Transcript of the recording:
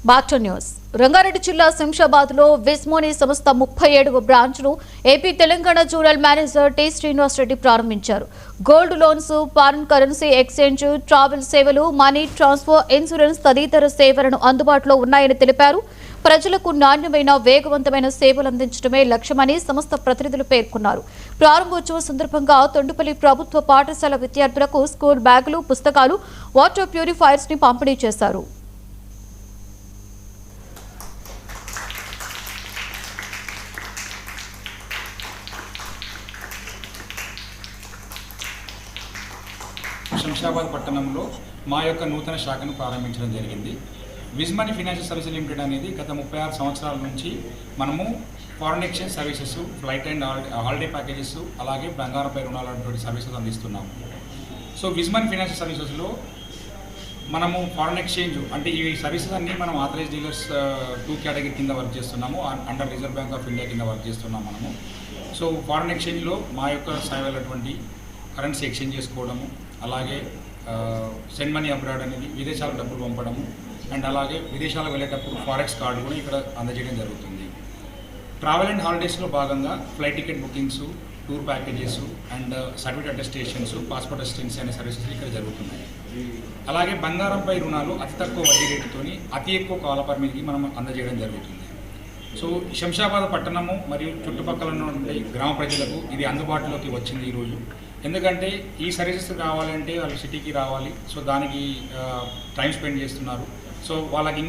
Back to news. Rangareddy జిల్లా శంషాబాద్లో విస్మోని సంస్థ 37వ బ్రాంచ్ను AP Telangana zonal manager T Srinivas Reddy ప్రారంభించారు. Gold loans, foreign currency exchange, travel సేవలు, మనీ ట్రాన్స్ఫర్, ఇన్సూరెన్స్ తదితర సేవలను అందుబాటులో ఉన్నాయని తెలిపారు. ప్రజలకు నాణ్యమైన, వేగవంతమైన సేవలు అందించడమే లక్ష్యమని సంస్థ ప్రతినిధులు పేర్కొన్నారు. ప్రారంభోత్సవం సందర్భంగా తొండుపల్లి ప్రభుత్వ పాఠశాల విద్యార్థులకు స్కూల్ బ్యాగులు, పుస్తకాలు, వాటర్ ప్యూరిఫైయర్స్ ని పంపిణీ చేశారు. శంషాబాద్ పట్టణంలో మా యొక్క నూతన శాఖను ప్రారంభించడం జరిగింది. విజ్మనీ ఫైనాన్షియల్ సర్వీసెస్ లిమిటెడ్ అనేది గత 36 సంవత్సరాల నుంచి మనము foreign exchange services, flight and holiday packages, అలాగే బంగారంపై రుణాలు అనేటువంటి సర్వీసెస్ అందిస్తున్నాము. సో విజ్మనీ ఫైనాన్షియల్ సర్వీసెస్లో మనము ఫారెన్ ఎక్స్చేంజ్ అంటే ఈ సర్వీసెస్ అన్నీ మనం ఆథరైజ్ డీలర్స్ 2 కేటగిరీ కింద వర్క్ చేస్తున్నాము. Under reserve bank of India కింద వర్క్ చేస్తున్నాము మనము. సో ఫారెన్ ఎక్స్చేంజ్లో మా యొక్క సేవలటువంటి కరెన్సీ ఎక్స్చేంజ్ చేసుకోవడము, అలాగే సెండ్ మనీ అబ్రాడ్ అనేది విదేశాలకు డబ్బులు పంపడము, అండ్ అలాగే విదేశాలకు వెళ్ళేటప్పుడు ఫారెక్స్ కార్డు కూడా ఇక్కడ అందజేయడం జరుగుతుంది. ట్రావెల్ అండ్ హాలిడేస్లో భాగంగా flight ticket bookings, tour packages and certificate attestations, passport assistance అనే సర్వీసెస్ ఇక్కడ జరుగుతున్నాయి. అలాగే బంగారంపై రుణాలు అతి తక్కువ వడ్డీ రేటుతోని అతి ఎక్కువ కాల పరిమితికి మనం అందజేయడం జరుగుతుంది. సో శంషాబాద్ పట్టణము మరియు చుట్టుపక్కల నుండి గ్రామ ప్రజలకు ఇది అందుబాటులోకి వచ్చింది ఈరోజు. ఎందుకంటే ఈ సర్వీసెస్ కావాలంటే వాళ్ళు సిటీకి రావాలి. సో దానికి టైం స్పెండ్ చేస్తున్నారు. సో వాళ్ళకి